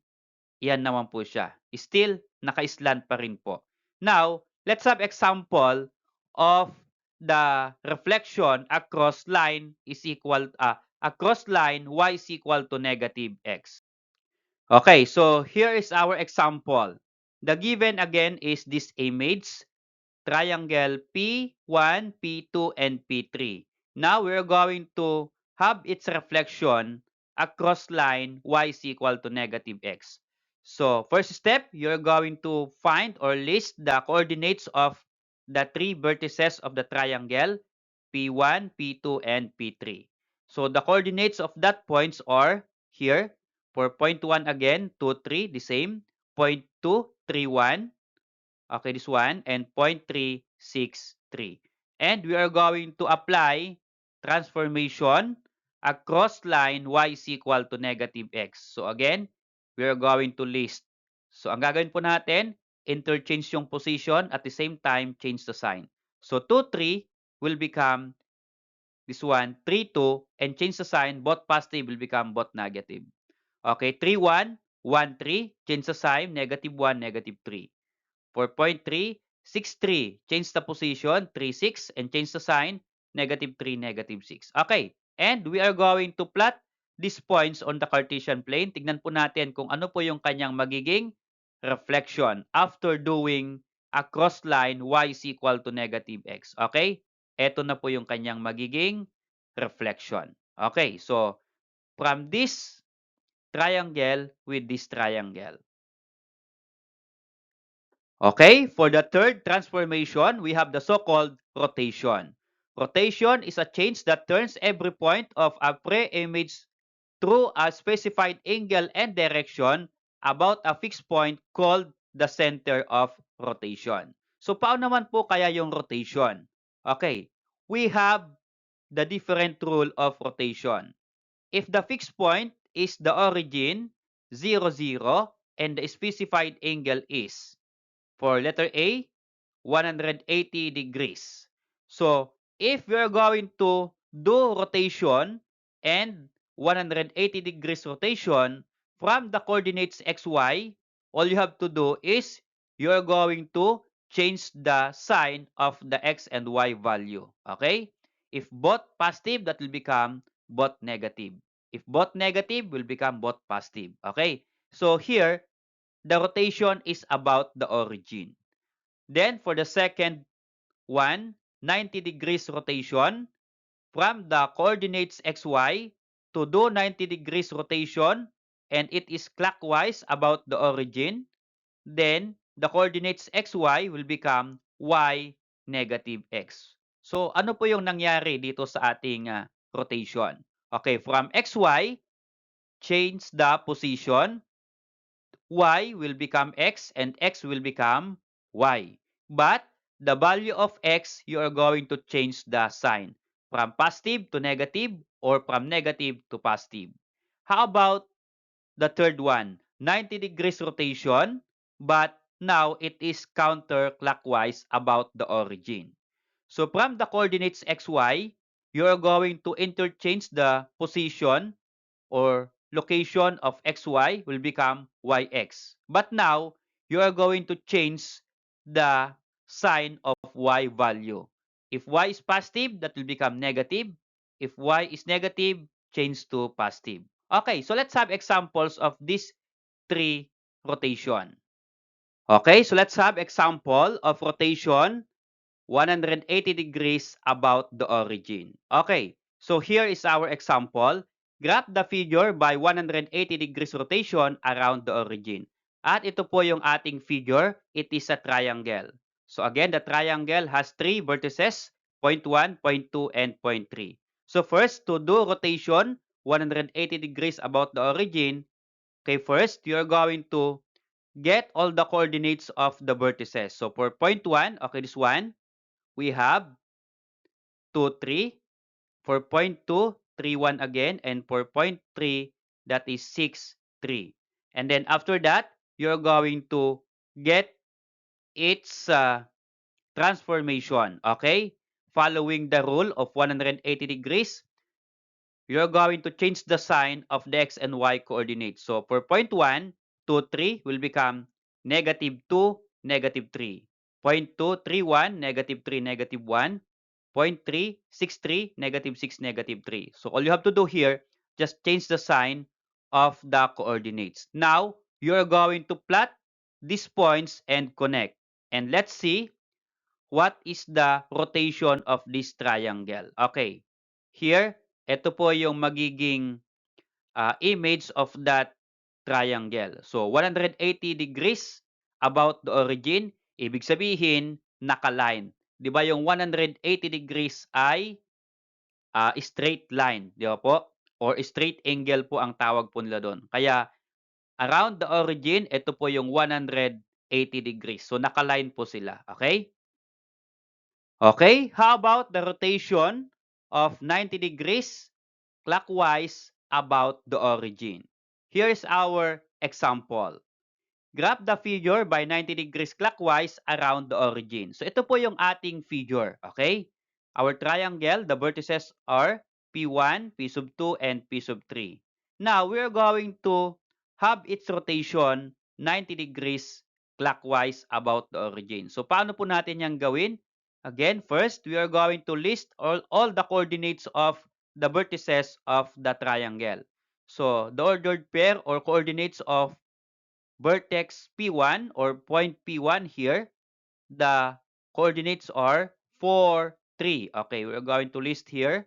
Speaker 1: yan naman po siya. Still naka-slant pa rin po. Now, let's have example of the reflection across line across line y is equal to negative x. Okay, so here is our example. The given again is this image, triangle P1, P2, and P3. Now we're going to have its reflection across line y is equal to negative x. So first step, you're going to find or list the coordinates of the three vertices of the triangle P1, P2, and P3. So the coordinates of that points are here. For point 1 again, 2, 3, the same. Point 2, 3, 1. Okay, this one. And point 3, 6, 3. And we are going to apply transformation across line y is equal to negative x. So again, we are going to list. So ang gagawin po natin, interchange yung position at the same time change the sign. So 2, 3 will become this one, 3, 2, and change the sign, both positive will become both negative. Okay, 3, 1, 1, 3, change the sign, negative 1, negative 3. For point 3, 6, 3, change the position, 3, 6, and change the sign, negative 3, negative 6. Okay, and we are going to plot these points on the Cartesian plane. Tignan po natin kung ano po yung kanyang magiging reflection after doing a cross line y is equal to negative x. Okay? Ito na po yung kanyang magiging reflection. Okay, so from this triangle with this triangle. Okay, for the third transformation, we have the so-called rotation. Rotation is a change that turns every point of a pre-image through a specified angle and direction about a fixed point called the center of rotation. So, paano naman po kaya yung rotation? Okay, we have the different rule of rotation. If the fixed point is the origin, 0, 0, and the specified angle is, for letter A, 180 degrees. So, if we're going to do rotation and 180 degrees rotation from the coordinates xy, all you have to do is you're going to change the sign of the x and y value. Okay? If both positive, that will become both negative. If both negative, will become both positive. Okay? So here, the rotation is about the origin. Then for the second one, 90 degrees rotation from the coordinates xy to do 90 degrees rotation, and it is clockwise about the origin, then the coordinates xy will become y negative x. So ano po yung nangyari dito sa ating rotation? Okay, from xy, change the position, y will become x and x will become y. But the value of x, you are going to change the sign from positive to negative or from negative to positive. How about the third one? 90 degrees rotation, but now it is counterclockwise about the origin. So from the coordinates xy, you are going to interchange the position or location of xy will become yx. But now, you are going to change the sign of y value. If y is positive, that will become negative. If y is negative, change to positive. Okay, so let's have examples of these three rotation. Okay, so let's have example of rotation 180 degrees about the origin. Okay, so here is our example. Graph the figure by 180 degrees rotation around the origin. At ito po yung ating figure. It is a triangle. So again, the triangle has three vertices, point 1, point 2, and point 3. So first, to do rotation 180 degrees about the origin, okay, first, you're going to get all the coordinates of the vertices. So for point 1, okay, this one, we have 2, 3. For point 2, 3, 1 again. And for point 3, that is 6, 3. And then after that, you're going to get its transformation. Okay? Following the rule of 180 degrees, you're going to change the sign of the x and y coordinates. So for point 1, 2, 3 will become negative 2, negative 3. Point 2, 3, 1, negative 3, negative 1. Point 3, 6, 3, negative 6, negative 3. So all you have to do here, just change the sign of the coordinates. Now, you're going to plot these points and connect. And let's see what is the rotation of this triangle. Okay, here, ito po yung magiging image of that triangle. So, 180 degrees about the origin, ibig sabihin, naka-line. Di ba yung 180 degrees ay straight line, di ba po? Or straight angle po ang tawag po nila doon. Kaya, around the origin, ito po yung 180 degrees. So, naka-line po sila. Okay? Okay, how about the rotation of 90 degrees clockwise about the origin? Here's our example. Graph the figure by 90 degrees clockwise around the origin. So ito po yung ating figure, okay? Our triangle, the vertices are P1, P sub 2, and P sub 3. Now, we are going to have its rotation 90 degrees clockwise about the origin. So paano po natin yang gawin? Again, first, we are going to list all the coordinates of the vertices of the triangle. So, the ordered pair or coordinates of vertex P1 or point P1 here, the coordinates are 4, 3. Okay, we're going to list here.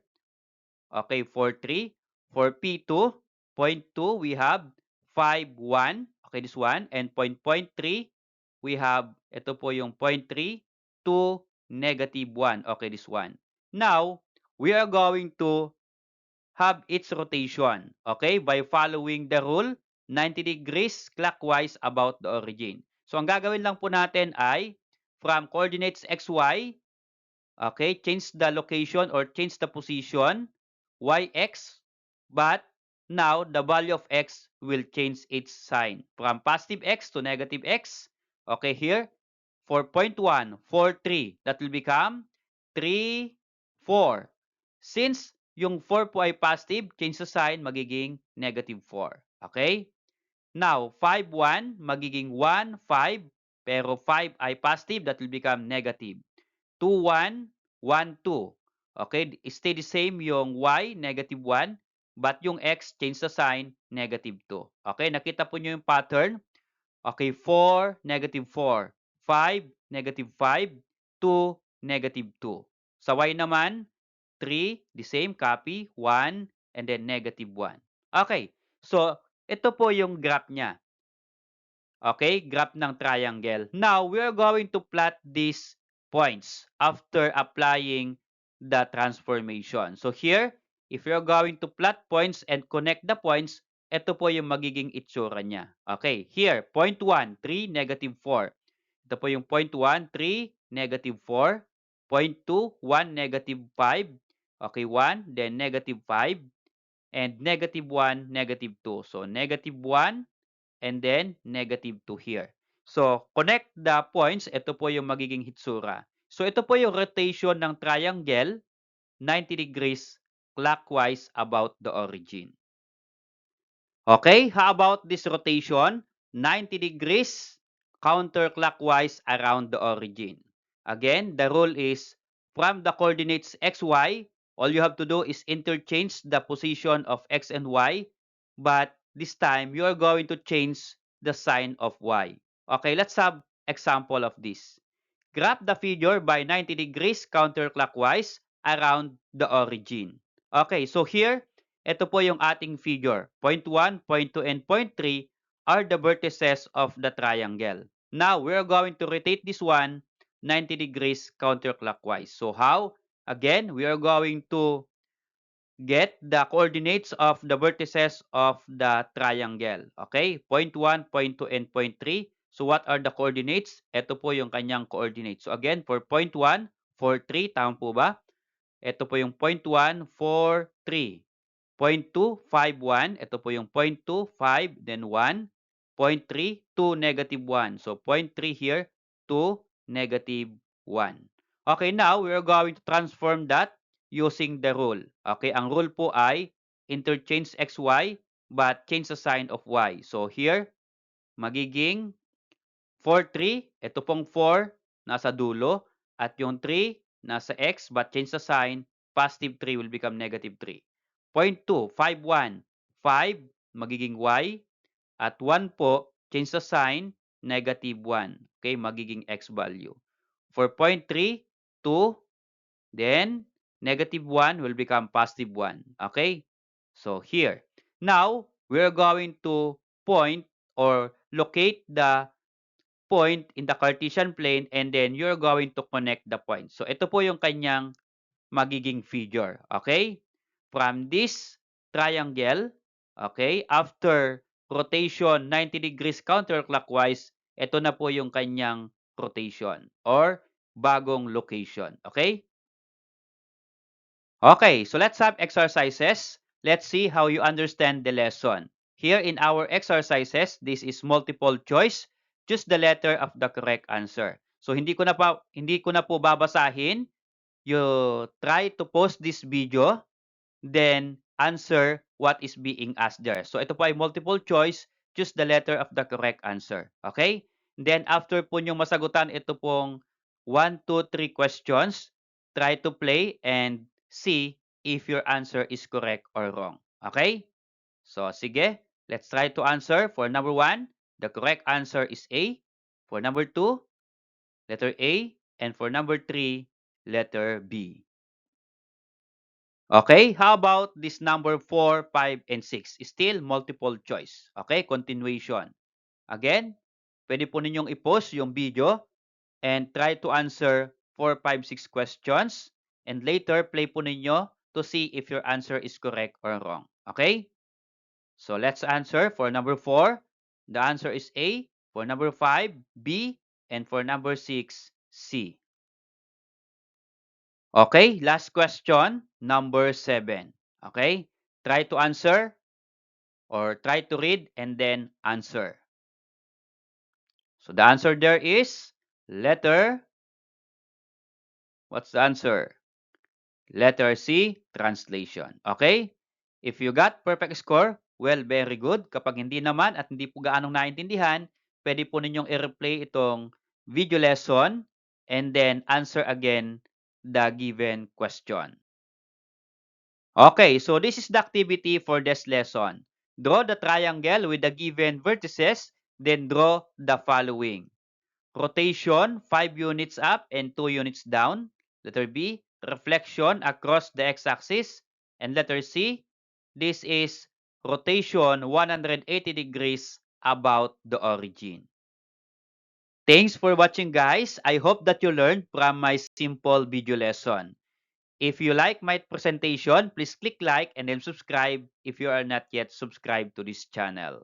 Speaker 1: Okay, 4, 3. For P2, point 2, we have 5, 1. Okay, this one. And point 3, we have, ito po yung point 3, 2, negative 1. Okay, this one. Now, we are going to have its rotation, okay, by following the rule 90 degrees clockwise about the origin. So, ang gagawin lang po natin ay from coordinates xy, okay, change the location or change the position, yx, but now the value of x will change its sign from positive x to negative x. Okay, here, for point 1, 4, 3, that will become 3, 4. Since yung 4 po ay positive, change the sign, magiging negative 4. Okay? Now, 5, 1, magiging 1, 5. pero 5 ay positive, that will become negative. 2, 1, 1, 2. Okay, stay the same yung y, negative 1, but yung x, change the sign, negative 2. Okay, nakita po nyo yung pattern. Okay, 4, negative 4. 5, negative 5. 2, negative 2. Sa y naman, 3, the same, copy, 1, and then negative 1. Okay, so ito po yung graph niya. Okay, graph ng triangle. Now, we are going to plot these points after applying the transformation. So here, if you're going to plot points and connect the points, ito po yung magiging itsura niya. Okay, here, point 1, 3, negative 4. Ito po yung point 1, 3, negative 4. Point 2, 1, negative 5. Okay, 1, then negative 5. And negative 1, negative 2. So, negative 1, and then negative 2 here. So, connect the points. Ito po yung magiging hitsura. So, ito po yung rotation ng triangle, 90 degrees clockwise about the origin. Okay, how about this rotation? 90 degrees counterclockwise around the origin. Again, the rule is from the coordinates xy, all you have to do is interchange the position of x and y, but this time you are going to change the sign of y. Okay, let's have example of this. Graph the figure by 90 degrees counterclockwise around the origin. Okay, so here, ito po yung ating figure. Point 1, point 2, and point 3 are the vertices of the triangle. Now, we're going to rotate this one 90 degrees counterclockwise. So how? Again, we are going to get the coordinates of the vertices of the triangle. Okay? Point 1, point 2, and point 3. So what are the coordinates? Ito po yung kanyang coordinates. So again, for point 1, 4, 3. Tama po ba? Ito po yung point 1, 4, 3. Point 2, 5, 1. Ito po yung point 2, 5, then 1. Point 3, 2, negative 1. So point 3 here, 2, negative 1. Okay, now we are going to transform that using the rule. Okay, ang rule po ay interchange xy but change the sign of y. So here, magiging 4, 3. Ito pong 4 nasa dulo at yung 3 nasa x but change the sign. Positive 3 will become negative 3. Point 2, 5, 1. 5 magiging y at 1 po, change the sign, negative 1. Okay, magiging x value. For point 3, 2, then negative 1 will become positive 1. Okay? So here. Now, we're going to point or locate the point in the Cartesian plane and then you're going to connect the points. So ito po yung kanyang magiging figure. Okay? From this triangle, okay, after rotation 90 degrees counterclockwise, ito na po yung kanyang rotation or bagong location. Okay? Okay, so let's have exercises. Let's see how you understand the lesson. Here in our exercises, this is multiple choice. Choose the letter of the correct answer. So hindi ko na po babasahin. You try to pause this video, then answer what is being asked there. So ito po ay multiple choice. Choose the letter of the correct answer. Okay? Then after po nyo masagutan ito pong 1, 2, 3 questions, try to play and see if your answer is correct or wrong. Okay? So sige, let's try to answer. For number 1, the correct answer is A. For number 2, letter A. And for number 3, letter B. Okay, how about this number 4, 5, and 6? Still multiple choice. Okay, continuation. Again, pwede po ninyong i-pause yung video and try to answer 4, 5, 6 questions. And later, play po ninyo to see if your answer is correct or wrong. Okay? So let's answer for number 4. The answer is A. For number 5, B. And for number 6, C. Okay, last question, number 7. Okay, try to answer or try to read and then answer. So the answer there is letter, what's the answer? Letter C, translation. Okay? If you got perfect score, well, very good. Kapag hindi naman at hindi po gaanong naintindihan, pwede po ninyong i-replay itong video lesson and then answer again the given question. Okay, so this is the activity for this lesson. Draw the triangle with the given vertices, then draw the following. Rotation, 5 units up and 2 units down. Letter B, reflection across the x-axis. And letter C, this is rotation 180 degrees about the origin. Thanks for watching, guys. I hope that you learned from my simple video lesson. If you like my presentation, please click like and then subscribe if you are not yet subscribed to this channel.